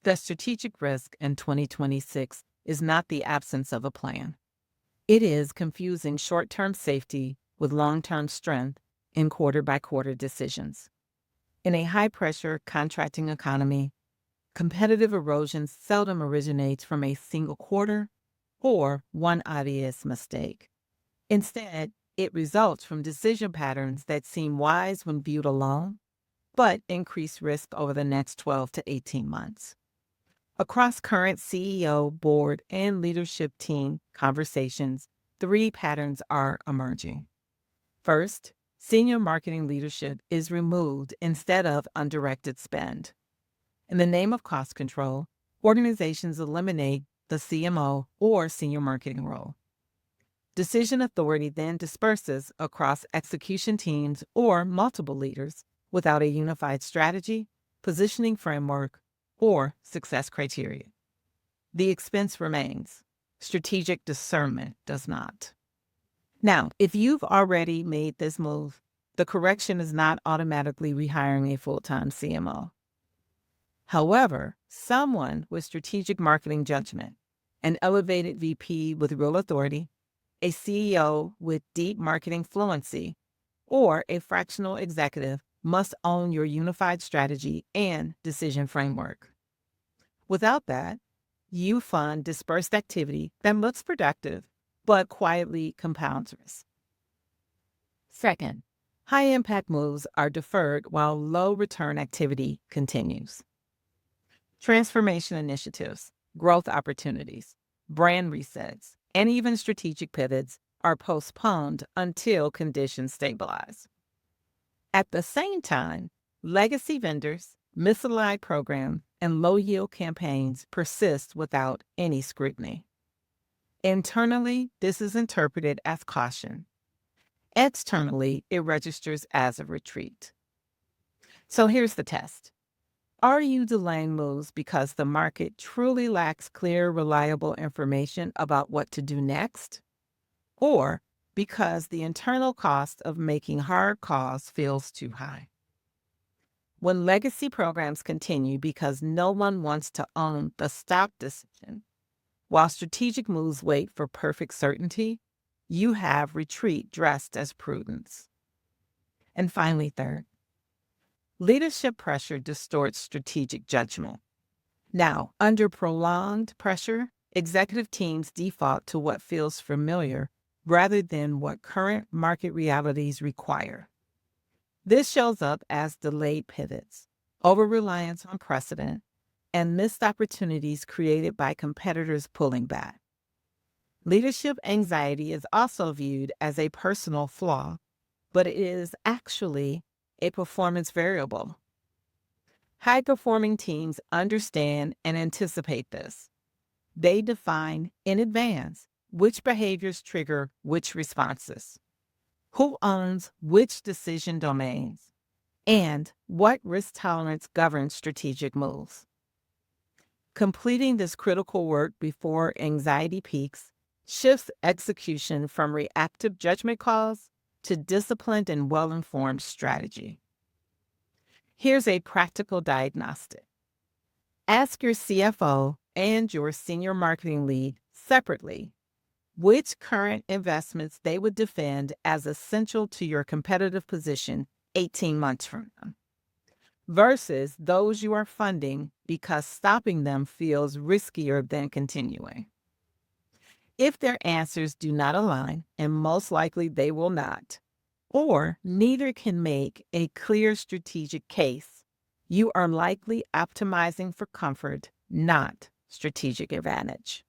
The strategic risk in 2026 is not the absence of a plan. It is confusing short term safety with long term strength in quarter by quarter decisions. In a high pressure contracting economy, competitive erosion seldom originates from a single quarter or one obvious mistake. Instead, it results from decision patterns that seem wise when viewed alone, but increase risk over the next 12 to 18 months. Across current CEO, board, and leadership team conversations, three patterns are emerging. First, senior marketing leadership is removed instead of undirected spend. In the name of cost control, organizations eliminate the CMO or senior marketing role. Decision authority then disperses across execution teams or multiple leaders without a unified strategy, positioning framework, or success criteria. The expense remains. Strategic discernment does not. Now, if you've already made this move, the correction is not automatically rehiring a full-time CMO. However, someone with strategic marketing judgment, an elevated VP with real authority, a CEO with deep marketing fluency, or a fractional executive must own your unified strategy and decision framework. Without that, you fund dispersed activity that looks productive, but quietly compounds risk. Second, high-impact moves are deferred while low-return activity continues. Transformation initiatives, growth opportunities, brand resets, and even strategic pivots are postponed until conditions stabilize. At the same time, legacy vendors, misaligned programs, and low-yield campaigns persist without any scrutiny. Internally, this is interpreted as caution. Externally, it registers as a retreat. So here's the test. Are you delaying moves because the market truly lacks clear, reliable information about what to do next? Or because the internal cost of making hard calls feels too high? When legacy programs continue because no one wants to own the stop decision, while strategic moves wait for perfect certainty, you have retreat dressed as prudence. And finally, third, leadership pressure distorts strategic judgment. Now, under prolonged pressure, executive teams default to what feels familiar rather than what current market realities require. This shows up as delayed pivots, over-reliance on precedent, and missed opportunities created by competitors pulling back. Leadership anxiety is also viewed as a personal flaw, but it is actually a performance variable. High-performing teams understand and anticipate this. They define in advance which behaviors trigger which responses, who owns which decision domains, and what risk tolerance governs strategic moves. Completing this critical work before anxiety peaks shifts execution from reactive judgment calls to disciplined and well-informed strategy. Here's a practical diagnostic. Ask your CFO and your senior marketing lead separately which current investments they would defend as essential to your competitive position 18 months from now, versus those you are funding because stopping them feels riskier than continuing. If their answers do not align, and most likely they will not, or neither can make a clear strategic case, you are likely optimizing for comfort, not strategic advantage.